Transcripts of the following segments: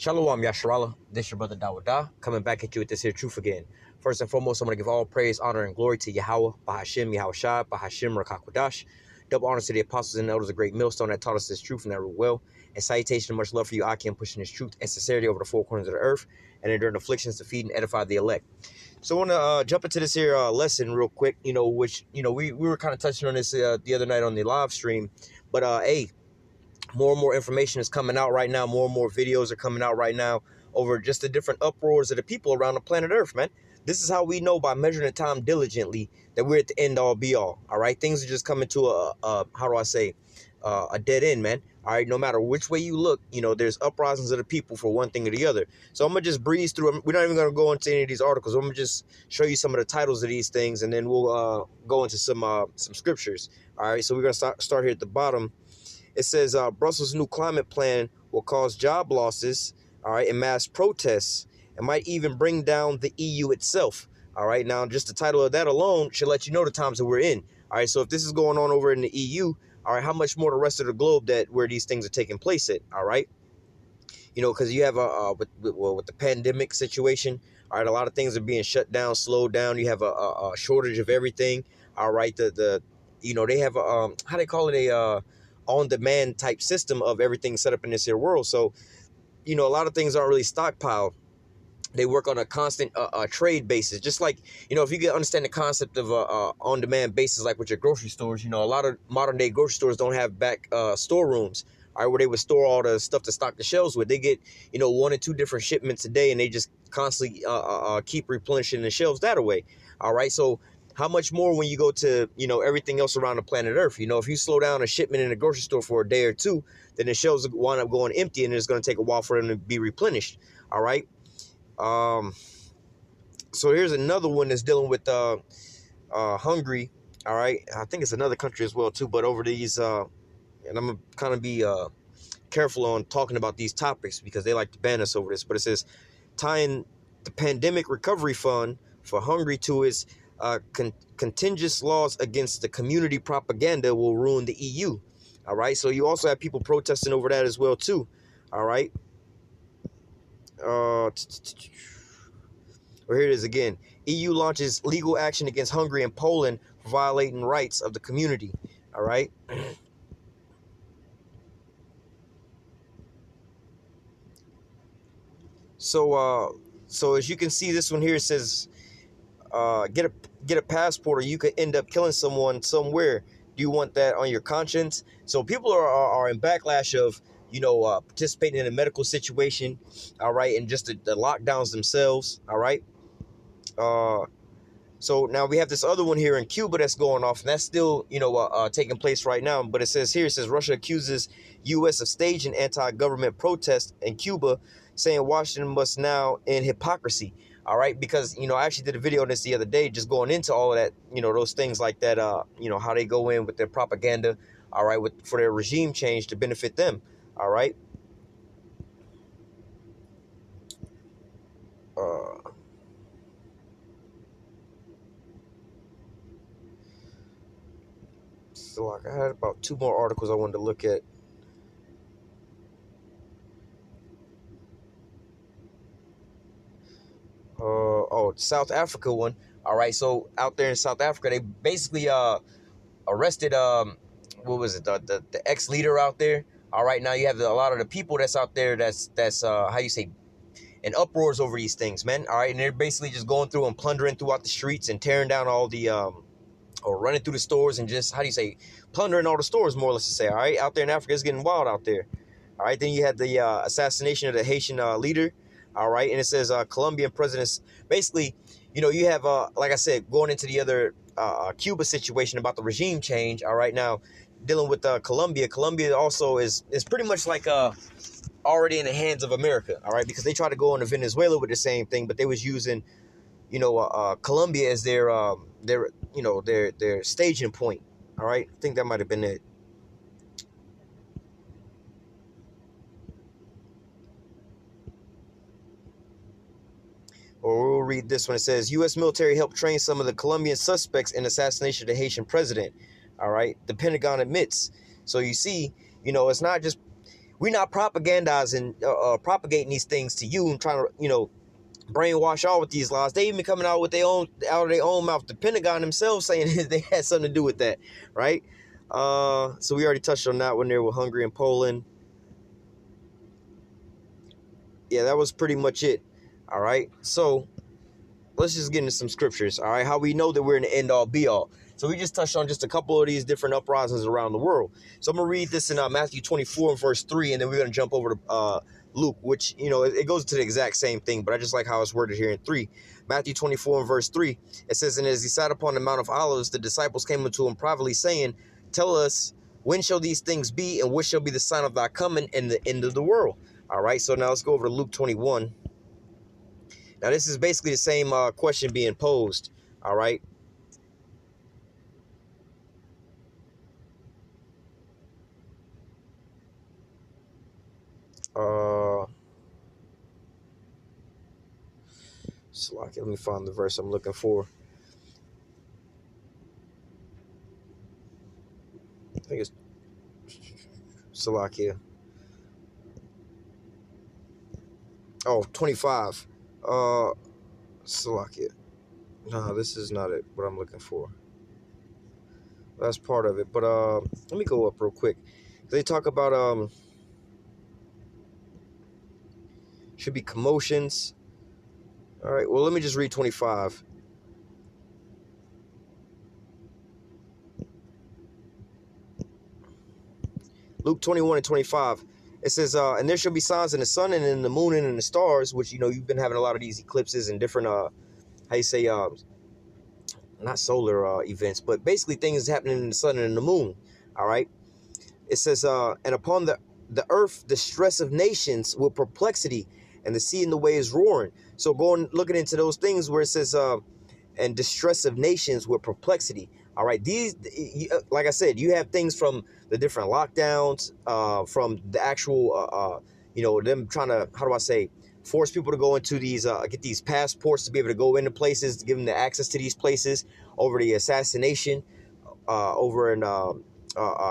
Shalom Yasharala, this your brother Dawada, coming back at you with this here truth again. First and foremost, I'm going to give all praise, honor, and glory to Yahweh, Bahashim, Yahushua, Bahashim, Rakakwadash. Double honors to the apostles and elders, a great millstone that taught us this truth and that rule well. And salutation and much love for you, Aki, pushing this truth and sincerity over the four corners of the earth, and enduring afflictions to feed and edify the elect. So I want to jump into this here lesson real quick, which, we were kind of touching on this the other night on the live stream. But, hey, more and more information is coming out right now. More and more videos are coming out right now over just the different uproars of the people around the planet Earth, man. This is how we know, by measuring the time diligently, that we're at the end all be all. All right. Things are just coming to a dead end, man. All right. No matter which way you look, there's uprisings of the people for one thing or the other. So I'm going to just breeze through. We're not even going to go into any of these articles. I'm going to just show you some of the titles of these things, and then we'll go into some scriptures. All right. So we're going to start here at the bottom. It says Brussels' new climate plan will cause job losses, all right, and mass protests, and might even bring down the EU itself. All right, now just the title of that alone should let you know the times that we're in. All right, so if this is going on over in the EU, all right, how much more the rest of the globe where these things are taking place at? All right, because you have with the pandemic situation, all right, a lot of things are being shut down, slowed down. You have a shortage of everything. All right, they have how they call it on-demand type system of everything set up in this here world. So, a lot of things aren't really stockpiled. They work on a constant trade basis. Just like, if you can understand the concept of on-demand basis, like with your grocery stores, a lot of modern day grocery stores don't have back storerooms, all right, where they would store all the stuff to stock the shelves with. They get, 1 or 2 different shipments a day, and they just constantly keep replenishing the shelves that way. All right. So how much more when you go to, everything else around the planet Earth? If you slow down a shipment in a grocery store for a day or two, then the shelves wind up going empty, and it's going to take a while for them to be replenished. All right. So here's another one that's dealing with Hungary. All right. I think it's another country as well, too. But over these and I'm going to kind of be careful on talking about these topics because they like to ban us over this. But it says tying the pandemic recovery fund for Hungary to its contingent laws against the community propaganda will ruin the EU. All right. So you also have people protesting over that as well, too. All right. Or here it is again. EU launches legal action against Hungary and Poland for violating rights of the community. All right. So as you can see, this one here says, get a passport, or you could end up killing someone somewhere. Do you want that on your conscience? So people are in backlash of, participating in a medical situation. All right. And just the lockdowns themselves. All right. So now we have this other one here in Cuba that's going off, and that's still, taking place right now. But it says Russia accuses U.S. of staging anti-government protests in Cuba, saying Washington must now end hypocrisy. All right, because, I actually did a video on this the other day, just going into all of that, those things like that, how they go in with their propaganda, all right, for their regime change to benefit them. All right. So I had about 2 more articles I wanted to look at. South Africa one. All right. So out there in South Africa, they basically arrested what was it, the ex-leader out there. All right. Now you have a lot of the people that's out there that's how you say, in uproars over these things, man. All right. And they're basically just going through and plundering throughout the streets and tearing down all the or running through the stores and just, plundering all the stores, more or less to say. All right. Out there in Africa, it's getting wild out there. All right. Then you had the assassination of the Haitian leader. All right. And it says Colombian presidents. Basically, you have, like I said, going into the other Cuba situation about the regime change. All right. Now, dealing with Colombia. Colombia also is pretty much like already in the hands of America. All right. Because they tried to go into Venezuela with the same thing, but they was using, Colombia as their staging point. All right. I think that might have been it. Or we'll read this one. It says, U.S. military helped train some of the Colombian suspects in assassination of the Haitian president. All right. The Pentagon admits. So you see, it's not just, we're not propagandizing, propagating these things to you and trying to, brainwash all with these lies. They even coming out with their own, out of their own mouth. The Pentagon themselves saying they had something to do with that, right? So we already touched on that one there with Hungary and Poland. Yeah, that was pretty much it. All right, so let's just get into some scriptures. All right, how we know that we're in the end all be all. So we just touched on just a couple of these different uprisings around the world. So I'm gonna read this in Matthew 24 and verse 3, and then we're gonna jump over to Luke, which it goes to the exact same thing, but I just like how it's worded here in 3. Matthew 24 and verse 3, it says, "And as he sat upon the Mount of Olives, the disciples came unto him privately, saying, Tell us, when shall these things be, and what shall be the sign of thy coming and the end of the world?" All right, so now let's go over to Luke 21. Now this is basically the same question being posed. All right. Let me find the verse I'm looking for. I think it's Salakia. Oh, 25. Salakia. No, this is not it. What I'm looking for. That's part of it. But let me go up real quick. They talk about should be commotions. All right. Well, let me just read 25. Luke 21 and 25. It says, and there shall be signs in the sun and in the moon and in the stars, which, you've been having a lot of these eclipses and different, how you say, not solar events, but basically things happening in the sun and in the moon. All right. It says, and upon the earth, the stress of nations with perplexity, and the sea and the waves roaring. So looking into those things where it says, and distress of nations with perplexity. All right, these, like I said, you have things from the different lockdowns, from the actual, them trying to, how do I say, force people to go into these, get these passports to be able to go into places, to give them the access to these places, over the assassination over in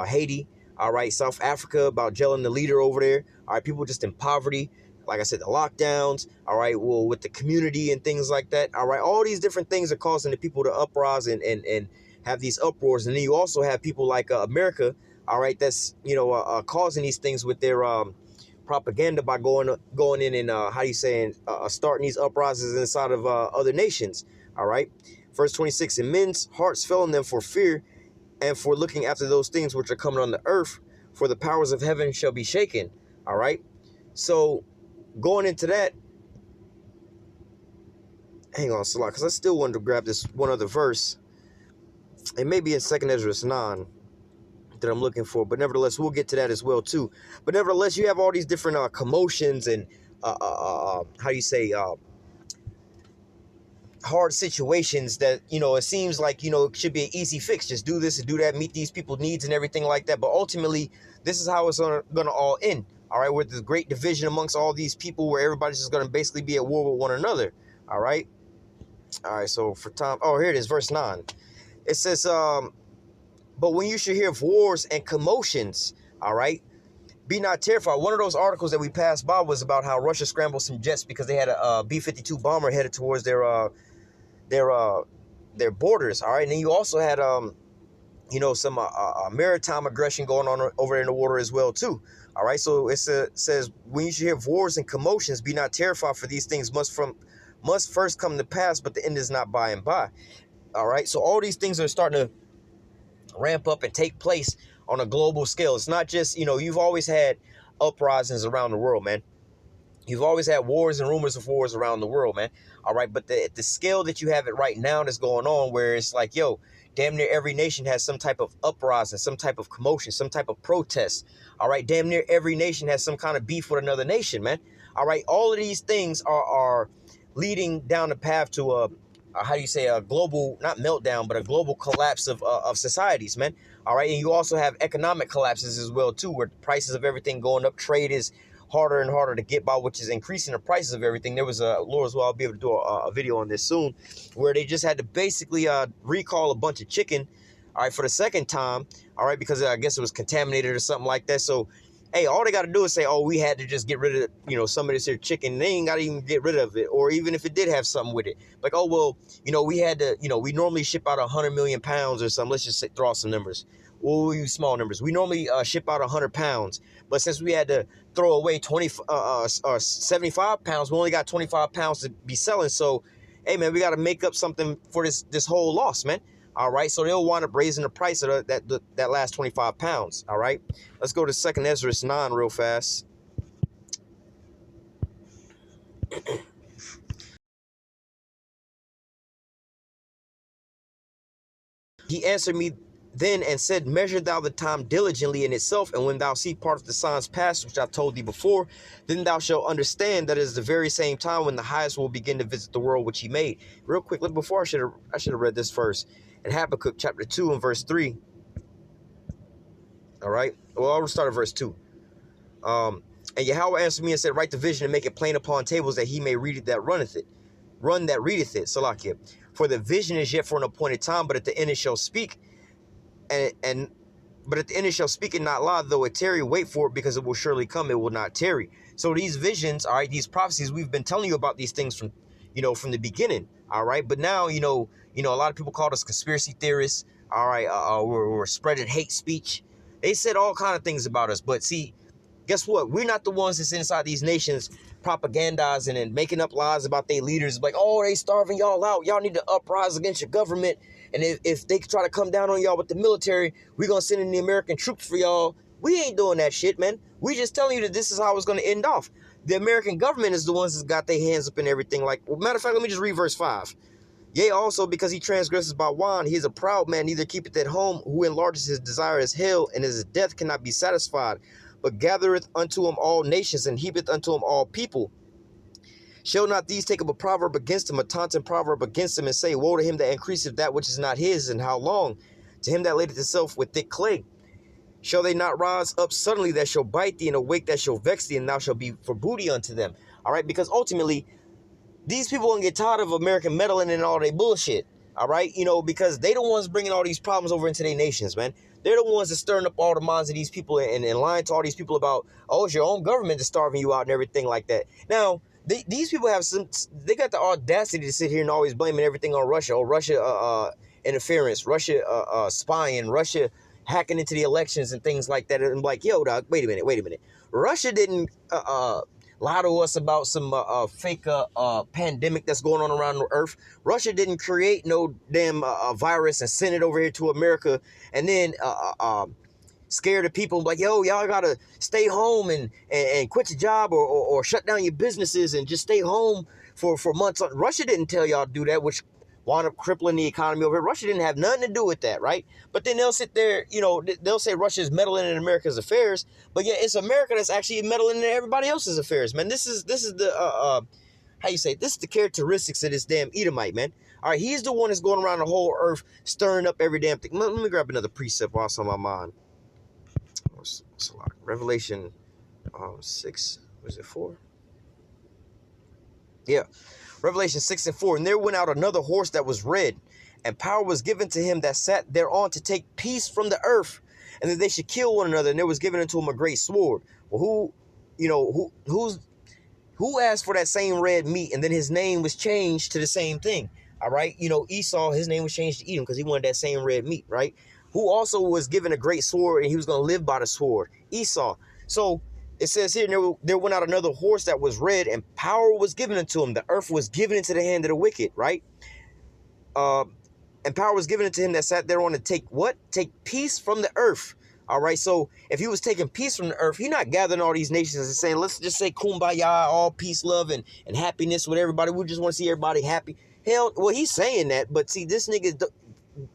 Haiti. All right, South Africa, about jailing the leader over there. All right, people just in poverty. Like I said, the lockdowns, all right, well, with the community and things like that, all right, all these different things are causing the people to uprise and have these uproars. And then you also have people like America, all right, that's, causing these things with their propaganda by going in and, starting these uprisings inside of other nations, all right. Verse 26, and men's hearts fell in them for fear and for looking after those things which are coming on the earth, for the powers of heaven shall be shaken, all right. So, going into that, hang on, Salah, because I still wanted to grab this one other verse. It may be in 2nd Ezra 9 that I'm looking for, but nevertheless, we'll get to that as well, too. But nevertheless, you have all these different commotions and, hard situations that, it seems like, it should be an easy fix. Just do this and do that, meet these people's needs and everything like that. But ultimately, this is how it's going to all end. All right, with this great division amongst all these people where everybody's just going to basically be at war with one another. All right. All right. So for time. Oh, here it is. Verse 9. It says, but when you should hear of wars and commotions, all right, be not terrified. One of those articles that we passed by was about how Russia scrambled some jets because they had a B-52 bomber headed towards their borders. All right. And then you also had, some maritime aggression going on over in the water as well, too. All right, so it says, when you should hear of wars and commotions, be not terrified, for these things must first come to pass, but the end is not by and by. All right, so all these things are starting to ramp up and take place on a global scale. It's not just, you've always had uprisings around the world, man. You've always had wars and rumors of wars around the world, man. All right, but the scale that you have it right now that's going on, where it's like, damn near every nation has some type of uprising, some type of commotion, some type of protest. All right, damn near every nation has some kind of beef with another nation, man. All right, all of these things are leading down the path to a global, not meltdown, but a global collapse of societies, man. All right, and you also have economic collapses as well, too, where the prices of everything going up, trade is harder and harder to get by, which is increasing the prices of everything. There was Laura as well, I'll be able to do a video on this soon, where they just had to basically recall a bunch of chicken, all right, for the second time, all right, because I guess it was contaminated or something like that. So Hey, all they got to do is say, oh, we had to just get rid of, some of this here chicken. They ain't got to even get rid of it. Or even if it did have something with it. Like, oh, well, we had to, we normally ship out 100 million pounds or something. Let's just throw out some numbers. We'll use small numbers. We normally ship out 100 pounds. But since we had to throw away 75 pounds, we only got 25 pounds to be selling. So, hey, man, we got to make up something for this whole loss, man. All right, so they'll wind up raising the price of that last 25 pounds. All right, let's go to 2nd Ezra 9 real fast. He answered me then and said, measure thou the time diligently in itself, and when thou see part of the signs past, which I told thee before, then thou shalt understand that it is the very same time when the highest will begin to visit the world which he made. Real quick, look, before I should have read this first. In Habakkuk chapter 2 and verse 3. All right, well, I'll start at verse 2. And Yahweh answered me and said, write the vision and make it plain upon tables, that he may read it that runneth it. Run that readeth it, Salakia. For the vision is yet for an appointed time, but at the end it shall speak, but at the end it shall speak and not lie, though it tarry, wait for it, because it will surely come, it will not tarry. So these visions, all right, these prophecies, we've been telling you about these things from the beginning, all right. But now, a lot of people call us conspiracy theorists, all right. We're spreading hate speech. They said all kind of things about us, but see, guess what? We're not the ones that's inside these nations propagandizing and making up lies about their leaders. Like, oh, they starving y'all out. Y'all need to uprise against your government. And if they try to come down on y'all with the military, we're going to send in the American troops for y'all. We ain't doing that shit, man. We just telling you that this is how it's going to end off. The American government is the ones that's got their hands up in everything. Like, well, matter of fact, let me just read verse 5. Yea, also because he transgresses by wine, he is a proud man, neither keepeth at home, who enlarges his desire as hell, and his death cannot be satisfied, but gathereth unto him all nations, and heapeth unto him all people. Shall not these take up a proverb against him, a taunting proverb against him, and say, woe to him that increaseth that which is not his, and how long? To him that ladeth himself with thick clay. Shall they not rise up suddenly that shall bite thee, and awake that shall vex thee, and thou shalt be for booty unto them? All right, because ultimately, these people gonna get tired of American meddling and all their bullshit. All right, because they the ones bringing all these problems over into their nations, man. They're the ones that stirring up all the minds of these people and lying to all these people about, oh, it's your own government that's starving you out and everything like that. Now, these people they got the audacity to sit here and always blaming everything on Russia. Oh, Russia interference, Russia spying, Russia hacking into the elections and things like that. And I'm like, yo, dog, wait a minute. Russia didn't lie to us about some fake pandemic that's going on around the earth. Russia didn't create no damn virus and send it over here to America and then scare the people like, yo, y'all gotta stay home and quit your job or shut down your businesses and just stay home for months. Russia didn't tell y'all to do that, which wound up crippling the economy over here. Russia didn't have nothing to do with that, right? But then they'll sit there, they'll say Russia's meddling in America's affairs, but yeah, it's America that's actually meddling in everybody else's affairs, man. This is the how you say, this is the characteristics of this damn Edomite, man. All right, he's the one that's going around the whole earth stirring up every damn thing. Let me grab another precept while it's on my mind. What's a lot? Revelation 6, was it 4? Yeah. Revelation 6 and 4. And there went out another horse that was red, and power was given to him that sat thereon to take peace from the earth, and that they should kill one another, and there was given unto him a great sword. Well, who asked for that same red meat, and then his name was changed to the same thing? All right. Esau, his name was changed to Edom because he wanted that same red meat, right? Who also was given a great sword, and he was going to live by the sword? Esau. So it says here, there went out another horse that was red, and power was given unto him. The earth was given into the hand of the wicked, right? And power was given unto him that sat thereon to take what? Take peace from the earth. All right, so if he was taking peace from the earth, he's not gathering all these nations and saying, let's just say kumbaya, all peace, love, and happiness with everybody. We just want to see everybody happy. Hell, well, he's saying that, but see, this nigga,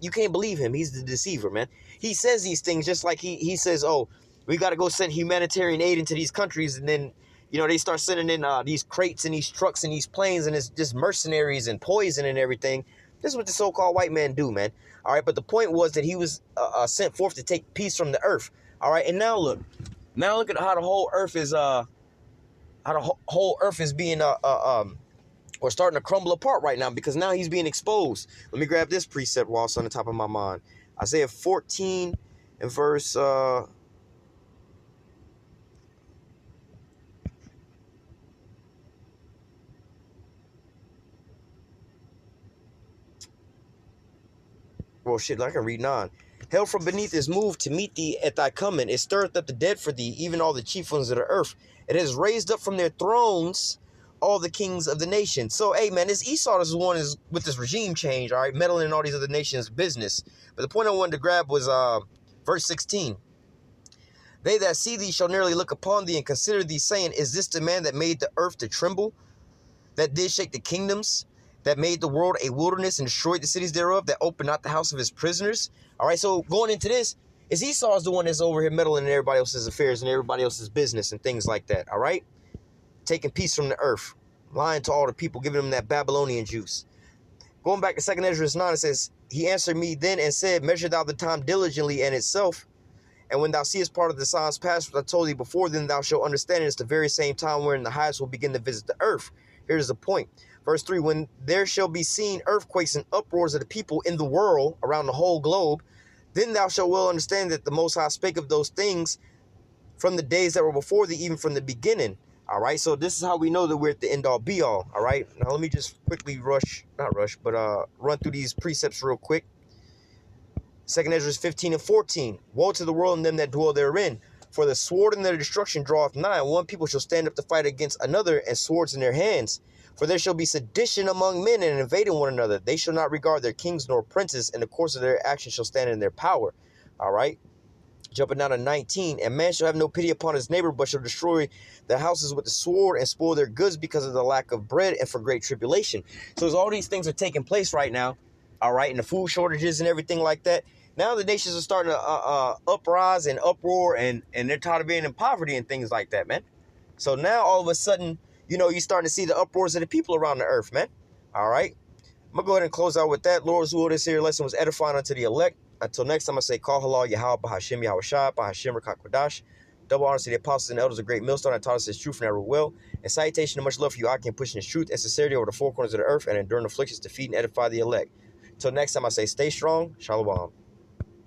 you can't believe him. He's the deceiver, man. He says these things just like he says, oh, we got to go send humanitarian aid into these countries, and then, they start sending in these crates and these trucks and these planes, and it's just mercenaries and poison and everything. This is what the so-called white man do, man. All right, but the point was that he was sent forth to take peace from the earth. All right, and now look at how the whole earth is being or starting to crumble apart right now, because now he's being exposed. Let me grab this precept while it's on the top of my mind. Isaiah 14 and verse Well, shit, I can read 9. Hell from beneath is moved to meet thee at thy coming. It stirreth up the dead for thee, even all the chief ones of the earth. It has raised up from their thrones all the kings of the nations. So, hey, man, this Esau is the one is with this regime change, all right, meddling in all these other nations' business. But the point I wanted to grab was verse 16. They that see thee shall nearly look upon thee and consider thee, saying, is this the man that made the earth to tremble, that did shake the kingdoms, that made the world a wilderness and destroyed the cities thereof, that opened not the house of his prisoners? All right, so going into this, is Esau's the one that's over here meddling in everybody else's affairs and everybody else's business and things like that, all right? Taking peace from the earth, lying to all the people, giving them that Babylonian juice. Going back to 2 Ezra 9, it says, he answered me then and said, measure thou the time diligently in itself, and when thou seest part of the signs past, which I told thee before, then thou shalt understand it is the very same time wherein the highest will begin to visit the earth. Here's the point. Verse 3, when there shall be seen earthquakes and uproars of the people in the world, around the whole globe, then thou shalt well understand that the Most High spake of those things from the days that were before thee, even from the beginning. All right, so this is how we know that we're at the end all be all. All right, now let me just quickly run through these precepts real quick. 2 Ezra 15 and 14. Woe to the world and them that dwell therein, for the sword and their destruction draweth nigh. One people shall stand up to fight against another, and swords in their hands. For there shall be sedition among men, and invading one another. They shall not regard their kings nor princes, and the course of their action shall stand in their power. All right. Jumping down to 19. And man shall have no pity upon his neighbor, but shall destroy the houses with the sword and spoil their goods because of the lack of bread and for great tribulation. So as all these things are taking place right now, all right, and the food shortages and everything like that, now the nations are starting to uprise and uproar, and they're tired of being in poverty and things like that, man. So now all of a sudden, you know, you're starting to see the uproars of the people around the earth, man. All right. I'm going to go ahead and close out with that. Lord's will, this here lesson was edifying unto the elect. Until next time, I say, Call Halal, Yahweh, Bahashim, Yahweh Shah, Bahashim, Rakak Kwadash. Double honor to the apostles and elders of Great Millstone that taught us his truth and never will. And salutation and much love for you, I can push in his truth and sincerity over the four corners of the earth and enduring afflictions to feed and edify the elect. Until next time, I say, stay strong. Shalom.